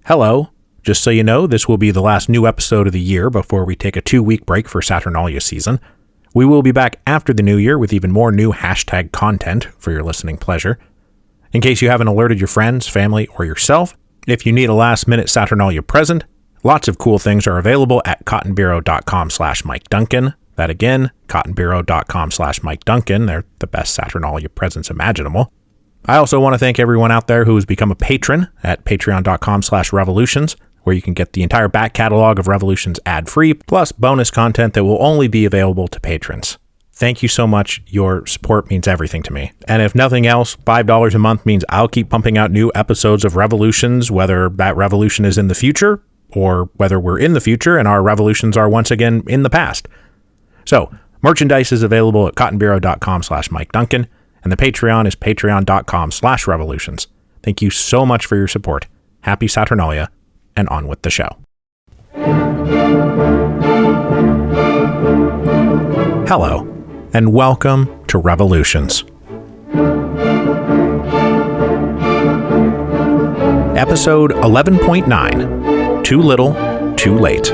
Hello. Just so you know, this will be the last new episode of the year before we take a 2-week break for Saturnalia season. We will be back after the new year with even more new hashtag content for your listening pleasure. In case you haven't alerted your friends, family, or yourself, if you need a last-minute Saturnalia present, lots of cool things are available at cottonbureau.com/Mike Duncan. That again, cottonbureau.com/Mike Duncan. They're the best Saturnalia presents imaginable. I also want to thank everyone out there who has become a patron at patreon.com/revolutions, where you can get the entire back catalog of Revolutions ad-free, plus bonus content that will only be available to patrons. Thank you so much. Your support means everything to me. And if nothing else, $5 a month means I'll keep pumping out new episodes of Revolutions, whether that revolution is in the future, or whether we're in the future and our revolutions are once again in the past. So, merchandise is available at cottonbureau.com/Mike Duncan. And the Patreon is patreon.com/revolutions. Thank you so much for your support. Happy Saturnalia, and on with the show. Hello, and welcome to Revolutions. Episode 11.9, Too Little, Too Late.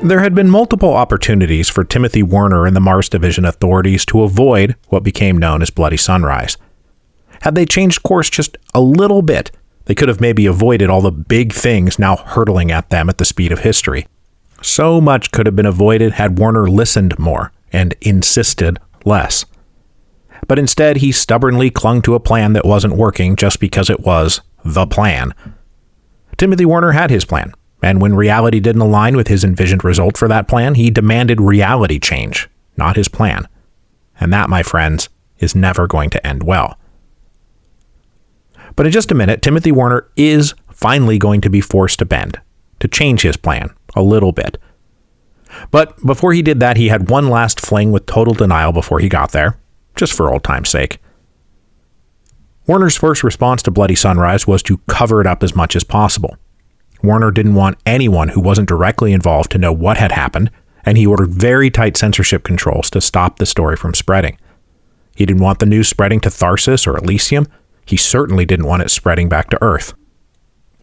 There had been multiple opportunities for Timothy Warner and the Mars Division authorities to avoid what became known as Bloody Sunrise. Had they changed course just a little bit, they could have maybe avoided all the big things now hurtling at them at the speed of history. So much could have been avoided had Warner listened more and insisted less. But instead, he stubbornly clung to a plan that wasn't working just because it was the plan. Timothy Warner had his plan. And when reality didn't align with his envisioned result for that plan, he demanded reality change, not his plan. And that, my friends, is never going to end well. But in just a minute, Timothy Warner is finally going to be forced to bend, to change his plan a little bit. But before he did that, he had one last fling with total denial before he got there, just for old time's sake. Warner's first response to Bloody Sunrise was to cover it up as much as possible. Warner didn't want anyone who wasn't directly involved to know what had happened, and he ordered very tight censorship controls to stop the story from spreading. He didn't want the news spreading to Tharsis or Elysium. He certainly didn't want it spreading back to Earth.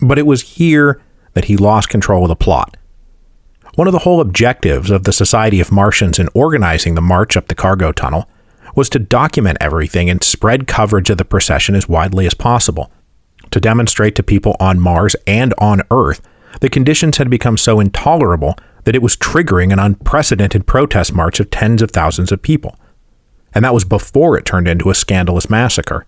But it was here that he lost control of the plot. One of the whole objectives of the Society of Martians in organizing the march up the cargo tunnel was to document everything and spread coverage of the procession as widely as possible, to demonstrate to people on Mars and on Earth the conditions had become so intolerable that it was triggering an unprecedented protest march of tens of thousands of people. And that was before it turned into a scandalous massacre.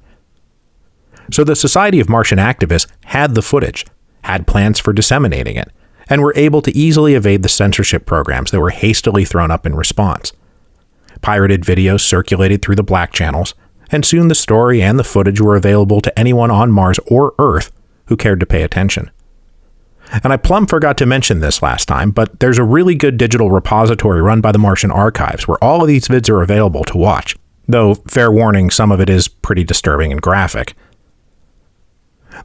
So the Society of Martian activists had the footage, had plans for disseminating it, and were able to easily evade the censorship programs that were hastily thrown up in response. Pirated videos circulated through the black channels, and soon the story and the footage were available to anyone on Mars or Earth who cared to pay attention. And I plumb forgot to mention this last time, but there's a really good digital repository run by the Martian Archives where all of these vids are available to watch, though, fair warning, some of it is pretty disturbing and graphic.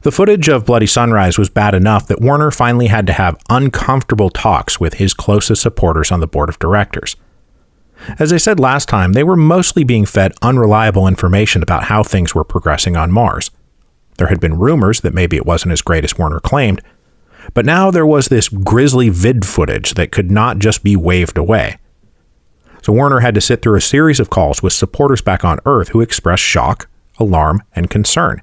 The footage of Bloody Sunrise was bad enough that Warner finally had to have uncomfortable talks with his closest supporters on the board of directors. As I said last time, they were mostly being fed unreliable information about how things were progressing on Mars. There had been rumors that maybe it wasn't as great as Warner claimed, but now there was this grisly vid footage that could not just be waved away. So Warner had to sit through a series of calls with supporters back on Earth who expressed shock, alarm, and concern.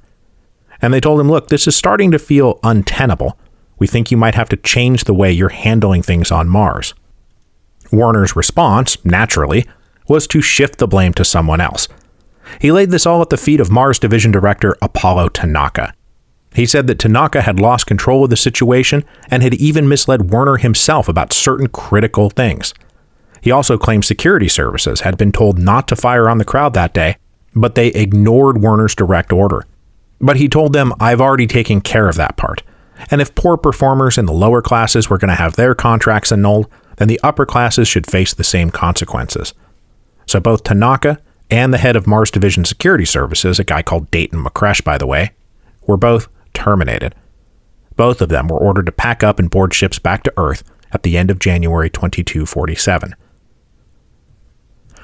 And they told him, look, this is starting to feel untenable. We think you might have to change the way you're handling things on Mars. Warner's response, naturally, was to shift the blame to someone else. He laid this all at the feet of Mars Division Director Apollo Tanaka. He said that Tanaka had lost control of the situation and had even misled Warner himself about certain critical things. He also claimed security services had been told not to fire on the crowd that day, but they ignored Warner's direct order. But he told them, I've already taken care of that part. And if poor performers in the lower classes were going to have their contracts annulled, then the upper classes should face the same consequences. So both Tanaka and the head of Mars Division Security Services, a guy called Dayton McCresh, by the way, were both terminated. Both of them were ordered to pack up and board ships back to Earth at the end of January 2247.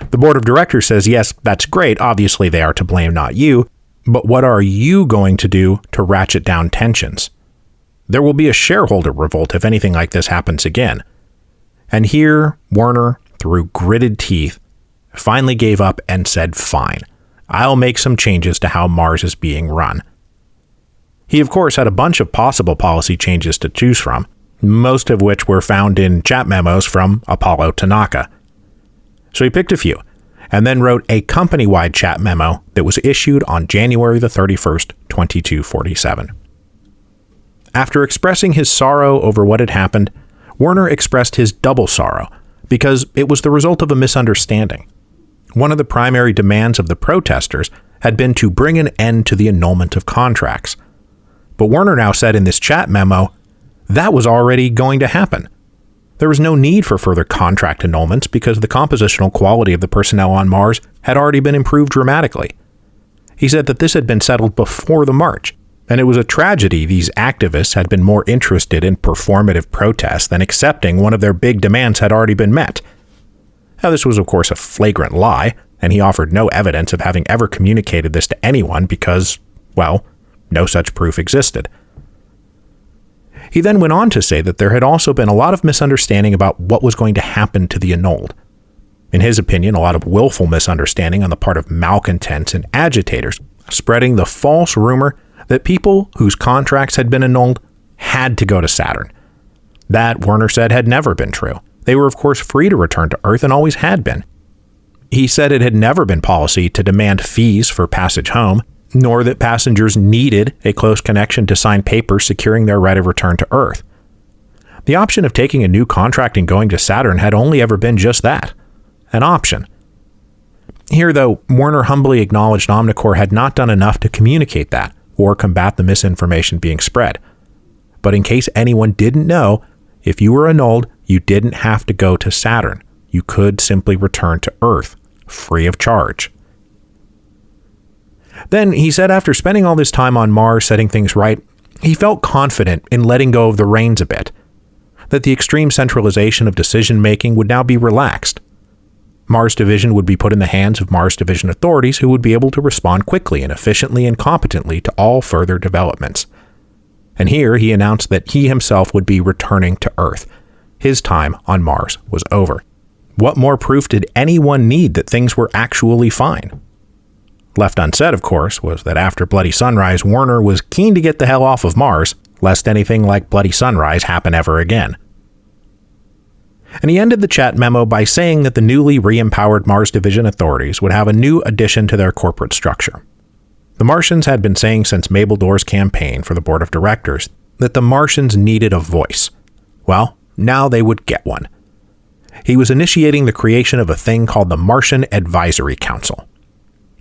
The board of directors says, yes, that's great. Obviously, they are to blame, not you. But what are you going to do to ratchet down tensions? There will be a shareholder revolt if anything like this happens again. And here, Werner, through gritted teeth, finally gave up and said, fine, I'll make some changes to how Mars is being run. He, of course, had a bunch of possible policy changes to choose from, most of which were found in chat memos from Apollo Tanaka. So he picked a few, and then wrote a company-wide chat memo that was issued on January the 31st, 2247. After expressing his sorrow over what had happened, Werner expressed his double sorrow because it was the result of a misunderstanding. One of the primary demands of the protesters had been to bring an end to the annulment of contracts. But Werner now said in this chat memo, that was already going to happen. There was no need for further contract annulments because the compositional quality of the personnel on Mars had already been improved dramatically. He said that this had been settled before the march, and it was a tragedy these activists had been more interested in performative protests than accepting one of their big demands had already been met. Now, this was, of course, a flagrant lie, and he offered no evidence of having ever communicated this to anyone because, well, no such proof existed. He then went on to say that there had also been a lot of misunderstanding about what was going to happen to the annulled. In his opinion, a lot of willful misunderstanding on the part of malcontents and agitators, spreading the false rumor that people whose contracts had been annulled had to go to Saturn. That, Werner said, had never been true. They were, of course, free to return to Earth and always had been. He said it had never been policy to demand fees for passage home, nor that passengers needed a close connection to sign papers securing their right of return to Earth. The option of taking a new contract and going to Saturn had only ever been just that, an option. Here, though, Werner humbly acknowledged Omnicorps had not done enough to communicate that or combat the misinformation being spread. But in case anyone didn't know, if you were annulled, you didn't have to go to Saturn. You could simply return to Earth, free of charge. Then, he said after spending all this time on Mars setting things right, he felt confident in letting go of the reins a bit, that the extreme centralization of decision-making would now be relaxed. Mars Division would be put in the hands of Mars Division authorities who would be able to respond quickly and efficiently and competently to all further developments. And here he announced that he himself would be returning to Earth. His time on Mars was over. What more proof did anyone need that things were actually fine? Left unsaid, of course, was that after Bloody Sunrise, Werner was keen to get the hell off of Mars, lest anything like Bloody Sunrise happen ever again. And he ended the chat memo by saying that the newly re-empowered Mars Division authorities would have a new addition to their corporate structure. The Martians had been saying since Mabel Dorr's campaign for the board of directors that the Martians needed a voice. Well, now they would get one. He was initiating the creation of a thing called the Martian Advisory Council.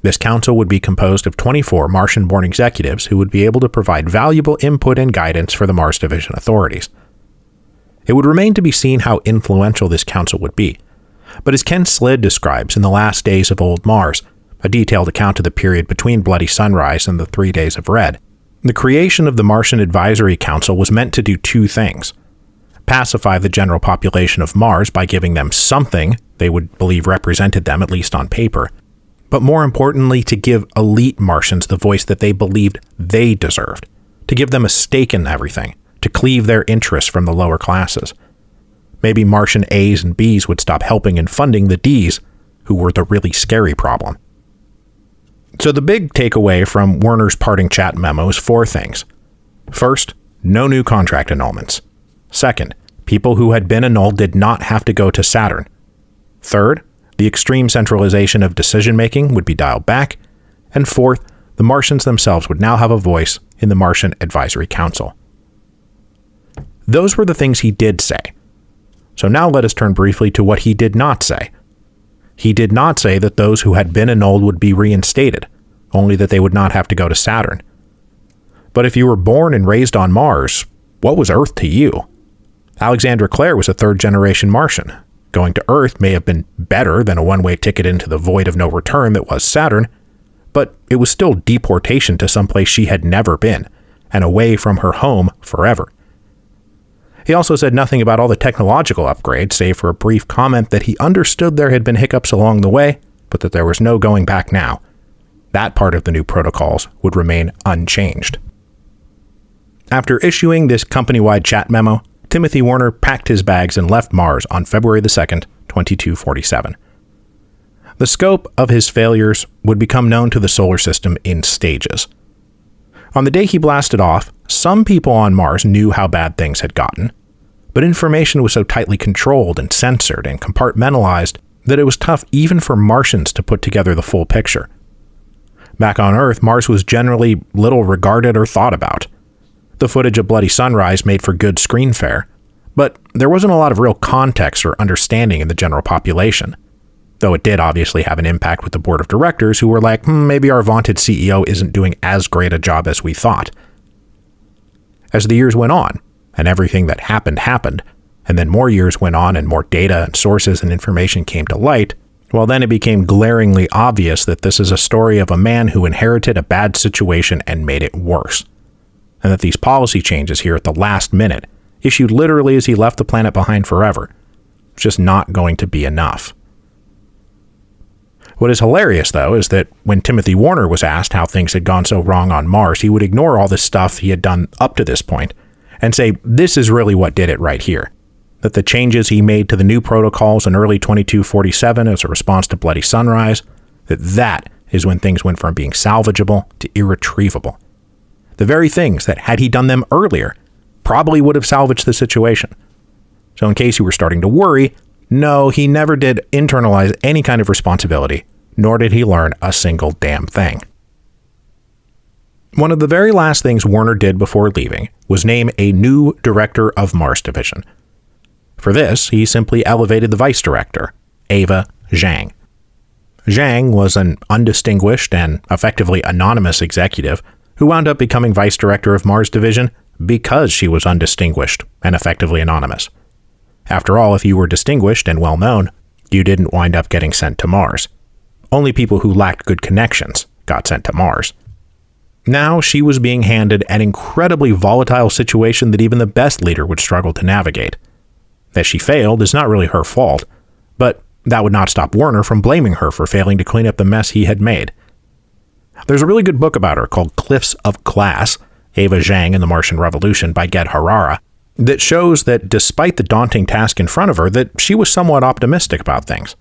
This council would be composed of 24 Martian-born executives who would be able to provide valuable input and guidance for the Mars Division authorities. It would remain to be seen how influential this council would be, but as Ken Slid describes in The Last Days of Old Mars, a detailed account of the period between Bloody Sunrise and the 3 Days of Red, the creation of the Martian Advisory Council was meant to do two things: pacify the general population of Mars by giving them something they would believe represented them, at least on paper, but more importantly, to give elite Martians the voice that they believed they deserved, to give them a stake in everything, to cleave their interests from the lower classes. Maybe Martian A's and B's would stop helping and funding the D's, who were the really scary problem. So the big takeaway from Werner's parting chat memo is 4 things. First, no new contract annulments. Second, people who had been annulled did not have to go to Saturn. Third, the extreme centralization of decision-making would be dialed back. And fourth, the Martians themselves would now have a voice in the Martian Advisory Council. Those were the things he did say. So now let us turn briefly to what he did not say. He did not say that those who had been annulled would be reinstated, only that they would not have to go to Saturn. But if you were born and raised on Mars, what was Earth to you? Alexandra Clare was a third-generation Martian. Going to Earth may have been better than a one-way ticket into the void of no return that was Saturn, but it was still deportation to someplace she had never been, and away from her home forever. He also said nothing about all the technological upgrades, save for a brief comment that he understood there had been hiccups along the way, but that there was no going back now. That part of the new protocols would remain unchanged. After issuing this company-wide chat memo, Timothy Warner packed his bags and left Mars on February 2nd, 2247. The scope of his failures would become known to the solar system in stages. On the day he blasted off, some people on Mars knew how bad things had gotten, but information was so tightly controlled and censored and compartmentalized that it was tough even for Martians to put together the full picture. Back on Earth, Mars was generally little regarded or thought about. The footage of Bloody Sunrise made for good screen fare, but there wasn't a lot of real context or understanding in the general population, though it did obviously have an impact with the board of directors who were like, maybe our vaunted CEO isn't doing as great a job as we thought. As the years went on, and everything that happened, and then more years went on and more data and sources and information came to light, well, then it became glaringly obvious that this is a story of a man who inherited a bad situation and made it worse, and that these policy changes here at the last minute, issued literally as he left the planet behind forever, was just not going to be enough. What is hilarious, though, is that when Timothy Warner was asked how things had gone so wrong on Mars, he would ignore all this stuff he had done up to this point and say, this is really what did it right here. That the changes he made to the new protocols in early 2247 as a response to Bloody Sunrise, that is when things went from being salvageable to irretrievable. The very things that, had he done them earlier, probably would have salvaged the situation. So in case you were starting to worry, no, he never did internalize any kind of responsibility, nor did he learn a single damn thing. One of the very last things Warner did before leaving was name a new director of Mars Division. For this, he simply elevated the vice director, Ava Jiang. Jiang was an undistinguished and effectively anonymous executive who wound up becoming vice director of Mars Division because she was undistinguished and effectively anonymous. After all, if you were distinguished and well-known, you didn't wind up getting sent to Mars. Only people who lacked good connections got sent to Mars. Now she was being handed an incredibly volatile situation that even the best leader would struggle to navigate. That she failed is not really her fault, but that would not stop Warner from blaming her for failing to clean up the mess he had made. There's a really good book about her called Cliffs of Glass, Ava Jiang and the Martian Revolution by Ged Harara, that shows that despite the daunting task in front of her, that she was somewhat optimistic about things.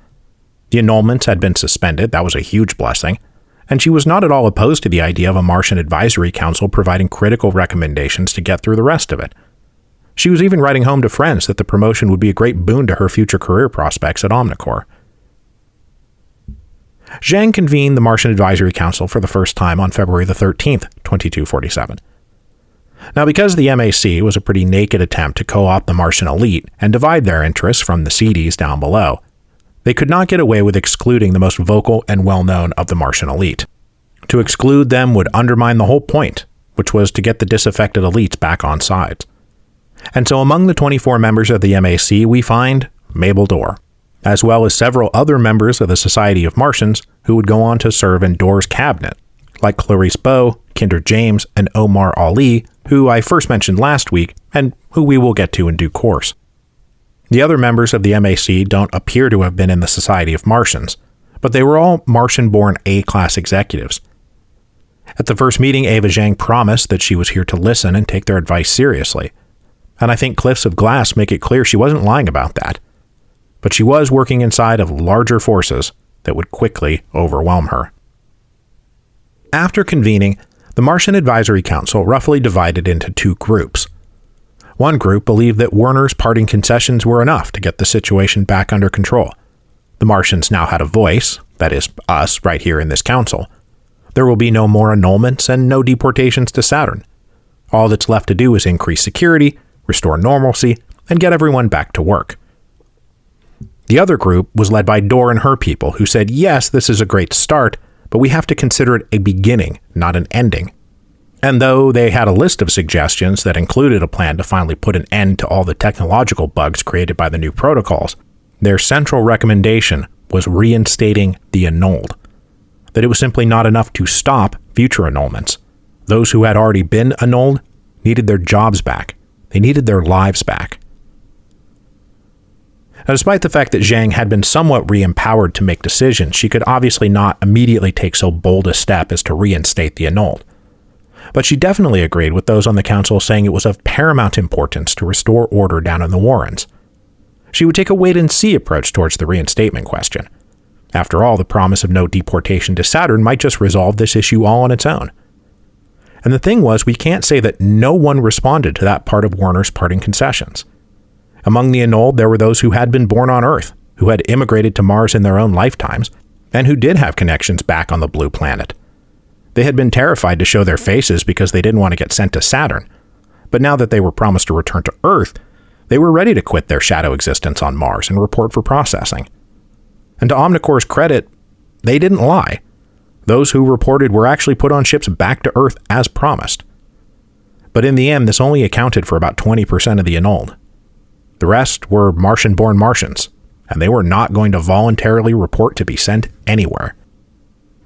The annulments had been suspended, that was a huge blessing, and she was not at all opposed to the idea of a Martian Advisory Council providing critical recommendations to get through the rest of it. She was even writing home to friends that the promotion would be a great boon to her future career prospects at Omnicorp. Jiang convened the Martian Advisory Council for the first time on February the 13th, 2247. Now, because the MAC was a pretty naked attempt to co-opt the Martian elite and divide their interests from the seedies down below, they could not get away with excluding the most vocal and well-known of the Martian elite. To exclude them would undermine the whole point, which was to get the disaffected elites back on sides. And so among the 24 members of the MAC, we find Mabel Dorr, as well as several other members of the Society of Martians who would go on to serve in Dorr's cabinet, like Clarice Bow, Kinder James, and Omar Ali, who I first mentioned last week, and who we will get to in due course. The other members of the MAC don't appear to have been in the Society of Martians, but they were all Martian-born A-class executives. At the first meeting, Ava Jiang promised that she was here to listen and take their advice seriously, and I think Cliffs of Glass make it clear she wasn't lying about that. But she was working inside of larger forces that would quickly overwhelm her. After convening, the Martian Advisory Council roughly divided into two groups. One group believed that Warner's parting concessions were enough to get the situation back under control. The Martians now had a voice, that is, us, right here in this council. There will be no more annulments and no deportations to Saturn. All that's left to do is increase security, restore normalcy, and get everyone back to work. The other group was led by Dorr and her people, who said, yes, this is a great start, but we have to consider it a beginning, not an ending. And though they had a list of suggestions that included a plan to finally put an end to all the technological bugs created by the new protocols, their central recommendation was reinstating the annulled. That it was simply not enough to stop future annulments. Those who had already been annulled needed their jobs back. They needed their lives back. Now, despite the fact that Jiang had been somewhat re-empowered to make decisions, she could obviously not immediately take so bold a step as to reinstate the annulled. But she definitely agreed with those on the council saying it was of paramount importance to restore order down in the Warrens. She would take a wait-and-see approach towards the reinstatement question. After all, the promise of no deportation to Saturn might just resolve this issue all on its own. And the thing was, we can't say that no one responded to that part of Warner's parting concessions. Among the annulled, there were those who had been born on Earth, who had immigrated to Mars in their own lifetimes, and who did have connections back on the blue planet. They had been terrified to show their faces because they didn't want to get sent to Saturn. But now that they were promised to return to Earth, they were ready to quit their shadow existence on Mars and report for processing. And to Omnicore's credit, they didn't lie. Those who reported were actually put on ships back to Earth as promised. But in the end, this only accounted for about 20% of the annulled. The rest were Martian-born Martians, and they were not going to voluntarily report to be sent anywhere.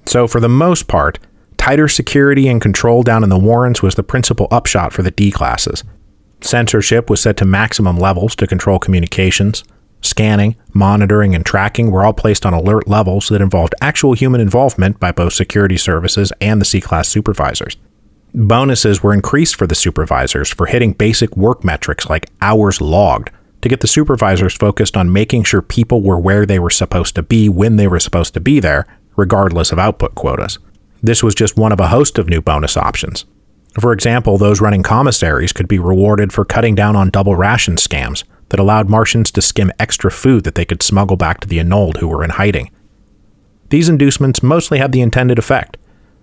So for the most part, tighter security and control down in the Warrens was the principal upshot for the D classes. Censorship was set to maximum levels to control communications. Scanning, monitoring, and tracking were all placed on alert levels that involved actual human involvement by both security services and the C-class supervisors. Bonuses were increased for the supervisors for hitting basic work metrics like hours logged to get the supervisors focused on making sure people were where they were supposed to be when they were supposed to be there, regardless of output quotas. This was just one of a host of new bonus options. For example, those running commissaries could be rewarded for cutting down on double ration scams that allowed Martians to skim extra food that they could smuggle back to the annulled who were in hiding. These inducements mostly had the intended effect.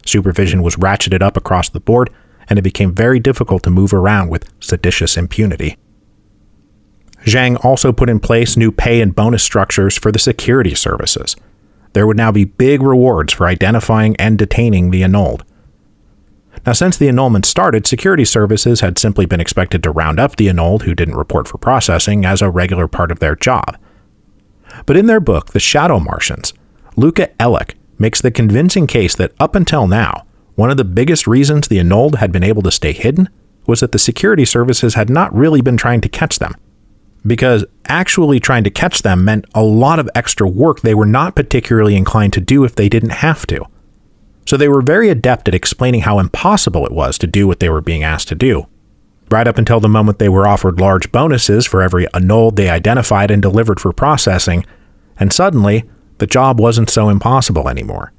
Supervision was ratcheted up across the board, and it became very difficult to move around with seditious impunity. Jiang also put in place new pay and bonus structures for the security services. There would now be big rewards for identifying and detaining the annulled. Now, since the annulment started, security services had simply been expected to round up the annulled who didn't report for processing as a regular part of their job. But in their book, The Shadow Martians, Luca Ellick makes the convincing case that up until now, one of the biggest reasons the annulled had been able to stay hidden was that the security services had not really been trying to catch them. Because actually trying to catch them meant a lot of extra work they were not particularly inclined to do if they didn't have to. So they were very adept at explaining how impossible it was to do what they were being asked to do, right up until the moment they were offered large bonuses for every annulled they identified and delivered for processing, and suddenly, the job wasn't so impossible anymore.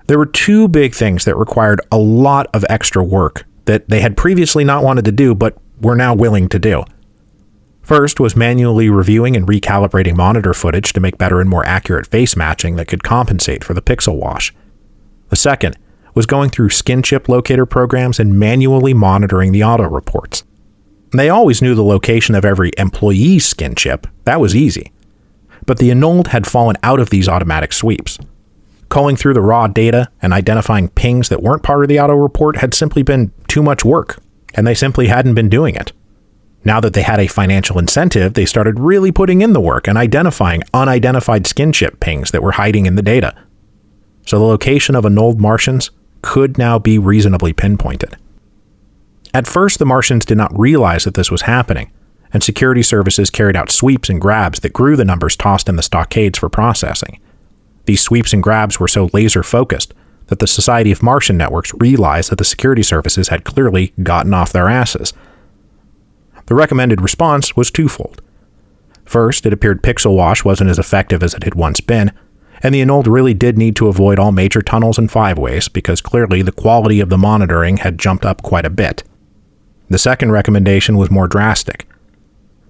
There were two big things that required a lot of extra work that they had previously not wanted to do but were now willing to do. First was manually reviewing and recalibrating monitor footage to make better and more accurate face matching that could compensate for the pixel wash. The second was going through skin chip locator programs and manually monitoring the auto reports. They always knew the location of every employee's skin chip. That was easy. But the annulled had fallen out of these automatic sweeps. Culling through the raw data and identifying pings that weren't part of the auto report had simply been too much work, and they simply hadn't been doing it. Now that they had a financial incentive, they started really putting in the work and identifying unidentified skin chip pings that were hiding in the data. So the location of annulled Martians could now be reasonably pinpointed. At first, the Martians did not realize that this was happening, and security services carried out sweeps and grabs that grew the numbers tossed in the stockades for processing. These sweeps and grabs were so laser-focused that the Society of Martian Networks realized that the security services had clearly gotten off their asses. The recommended response was twofold. First, it appeared pixel wash wasn't as effective as it had once been, and the annulled really did need to avoid all major tunnels and five-ways because clearly the quality of the monitoring had jumped up quite a bit. The second recommendation was more drastic.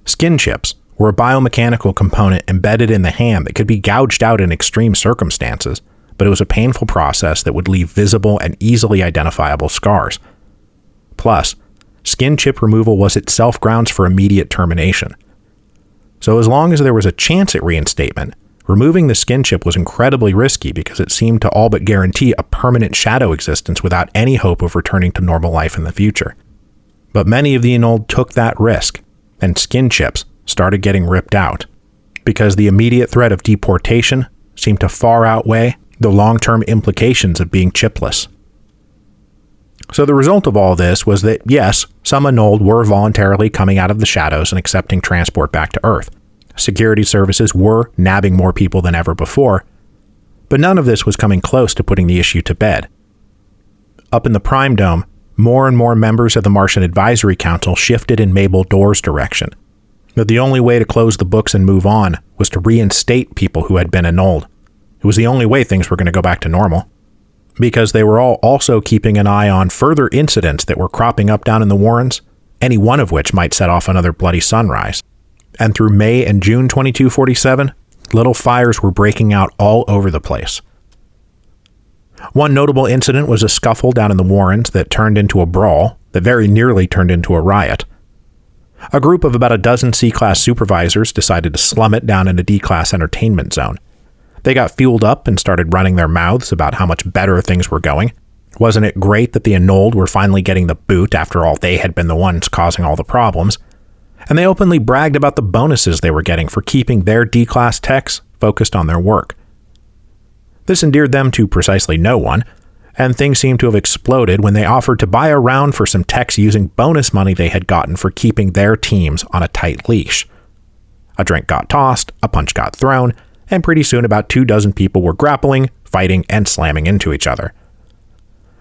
Skin chips were a biomechanical component embedded in the hand that could be gouged out in extreme circumstances, but it was a painful process that would leave visible and easily identifiable scars. Plus, skin chip removal was itself grounds for immediate termination. So as long as there was a chance at reinstatement, removing the skin chip was incredibly risky because it seemed to all but guarantee a permanent shadow existence without any hope of returning to normal life in the future. But many of the annulled took that risk, and skin chips started getting ripped out, because the immediate threat of deportation seemed to far outweigh the long-term implications of being chipless. So the result of all this was that, yes, some annulled were voluntarily coming out of the shadows and accepting transport back to Earth. Security services were nabbing more people than ever before, but none of this was coming close to putting the issue to bed. Up in the Prime Dome, more and more members of the Martian Advisory Council shifted in Mabel Dorr's direction. But the only way to close the books and move on was to reinstate people who had been annulled. It was the only way things were going to go back to normal. Because they were all also keeping an eye on further incidents that were cropping up down in the Warrens, any one of which might set off another bloody sunrise. And through May and June 2247, little fires were breaking out all over the place. One notable incident was a scuffle down in the Warrens that turned into a brawl that very nearly turned into a riot. A group of about a dozen C-Class supervisors decided to slum it down in a D-Class entertainment zone. They got fueled up and started running their mouths about how much better things were going. Wasn't it great that the annulled were finally getting the boot after all they had been the ones causing all the problems? And they openly bragged about the bonuses they were getting for keeping their D-Class techs focused on their work. This endeared them to precisely no one, and things seemed to have exploded when they offered to buy a round for some techs using bonus money they had gotten for keeping their teams on a tight leash. A drink got tossed, a punch got thrown, and pretty soon about 24 people were grappling, fighting, and slamming into each other.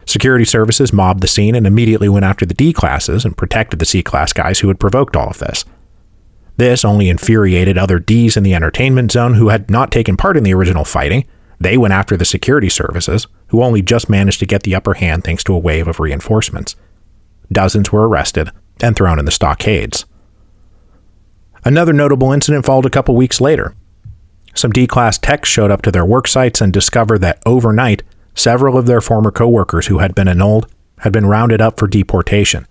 Security services mobbed the scene and immediately went after the D-Classes and protected the C-Class guys who had provoked all of this. This only infuriated other Ds in the entertainment zone who had not taken part in the original fighting. They went after the security services, who only just managed to get the upper hand thanks to a wave of reinforcements. Dozens were arrested and thrown in the stockades. Another notable incident followed a couple weeks later. Some D-Class techs showed up to their work sites and discovered that overnight, several of their former co-workers who had been annulled had been rounded up for deportation.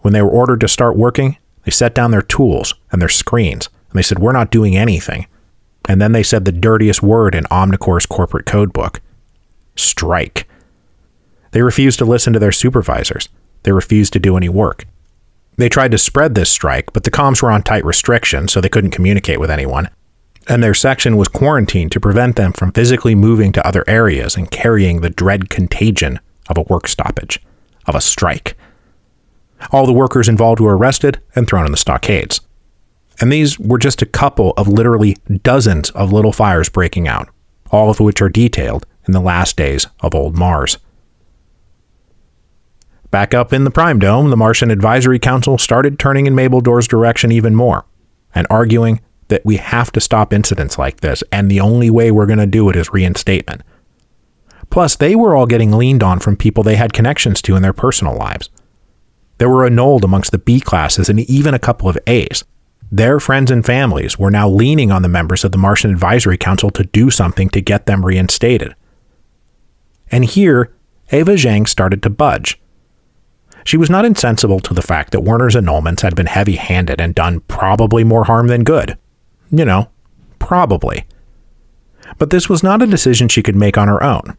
When they were ordered to start working, they set down their tools and their screens, and they said, "We're not doing anything." And then they said the dirtiest word in Omnicore's corporate code book: strike. They refused to listen to their supervisors. They refused to do any work. They tried to spread this strike, but the comms were on tight restriction, so they couldn't communicate with anyone. And their section was quarantined to prevent them from physically moving to other areas and carrying the dread contagion of a work stoppage, of a strike. All the workers involved were arrested and thrown in the stockades. And these were just a couple of literally dozens of little fires breaking out, all of which are detailed in the last days of Old Mars. Back up in the Prime Dome, the Martian Advisory Council started turning in Mabel Dorr's direction even more and arguing that we have to stop incidents like this, and the only way we're going to do it is reinstatement. Plus, they were all getting leaned on from people they had connections to in their personal lives. There were annulled amongst the B classes and even a couple of A's. Their friends and families were now leaning on the members of the Martian Advisory Council to do something to get them reinstated. And here, Ava Jiang started to budge. She was not insensible to the fact that Werner's annulments had been heavy-handed and done probably more harm than good. You know, probably. But this was not a decision she could make on her own.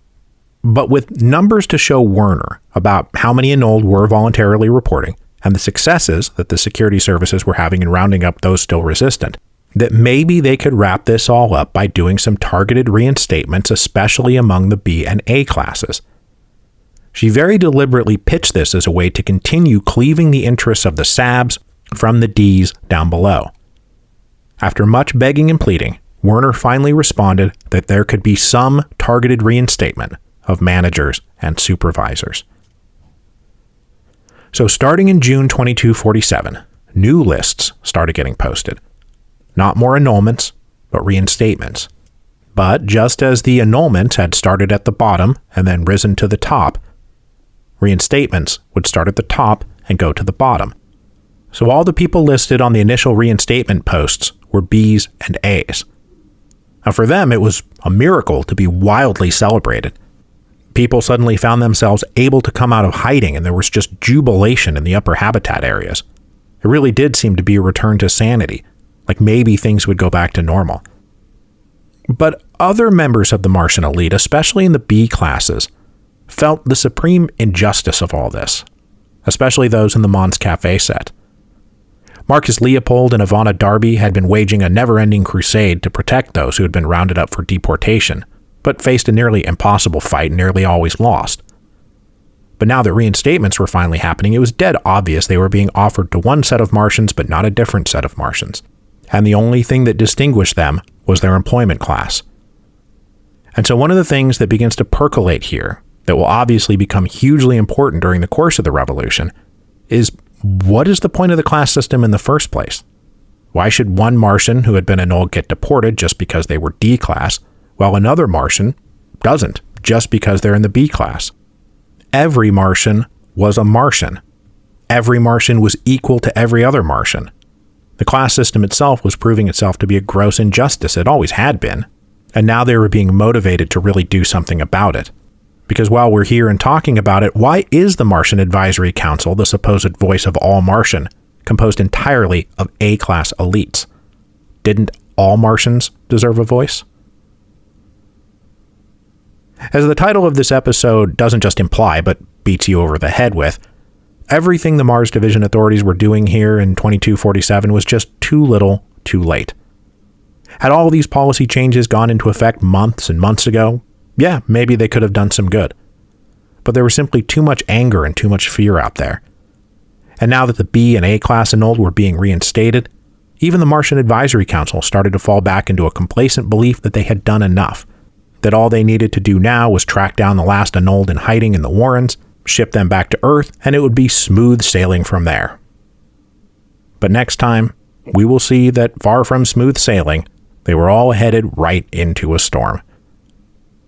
But with numbers to show Werner about how many annulled were voluntarily reporting, and the successes that the security services were having in rounding up those still resistant, that maybe they could wrap this all up by doing some targeted reinstatements, especially among the B and A classes. She very deliberately pitched this as a way to continue cleaving the interests of the SABs from the Ds down below. After much begging and pleading, Werner finally responded that there could be some targeted reinstatement of managers and supervisors. So starting in June 2247, new lists started getting posted. Not more annulments, but reinstatements. But just as the annulments had started at the bottom and then risen to the top, reinstatements would start at the top and go to the bottom. So all the people listed on the initial reinstatement posts were Bs and As. Now for them, it was a miracle to be wildly celebrated. People suddenly found themselves able to come out of hiding, and there was just jubilation in the upper habitat areas. It really did seem to be a return to sanity, like maybe things would go back to normal. But other members of the Martian elite, especially in the B classes, felt the supreme injustice of all this, especially those in the Mons Cafe set. Marcus Leopold and Ivana Darby had been waging a never-ending crusade to protect those who had been rounded up for deportation, but faced a nearly impossible fight and nearly always lost. But now that reinstatements were finally happening, it was dead obvious they were being offered to one set of Martians, but not a different set of Martians. And the only thing that distinguished them was their employment class. And so one of the things that begins to percolate here, that will obviously become hugely important during the course of the revolution, is what is the point of the class system in the first place? Why should one Martian who had been annulled get deported just because they were D class, while another Martian doesn't, just because they're in the B class? Every Martian was a Martian. Every Martian was equal to every other Martian. The class system itself was proving itself to be a gross injustice. It always had been. And now they were being motivated to really do something about it. Because while we're here and talking about it, why is the Martian Advisory Council, the supposed voice of all Martian, composed entirely of A-class elites? Didn't all Martians deserve a voice? As the title of this episode doesn't just imply, but beats you over the head with, everything the Mars Division authorities were doing here in 2247 was just too little, too late. Had all these policy changes gone into effect months and months ago, yeah, maybe they could have done some good. But there was simply too much anger and too much fear out there. And now that the B and A class annulled were being reinstated, even the Martian Advisory Council started to fall back into a complacent belief that they had done enough, that all they needed to do now was track down the last annulled in hiding in the Warrens, ship them back to Earth, and it would be smooth sailing from there. But next time, we will see that far from smooth sailing, they were all headed right into a storm.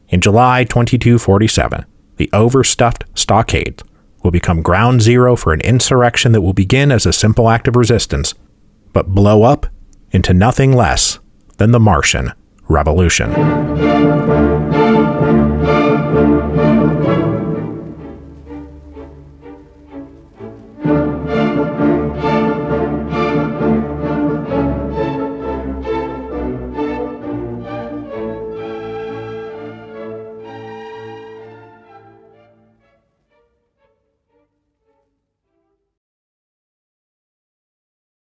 In July 2247, the overstuffed stockades will become ground zero for an insurrection that will begin as a simple act of resistance, but blow up into nothing less than the Martian Revolution.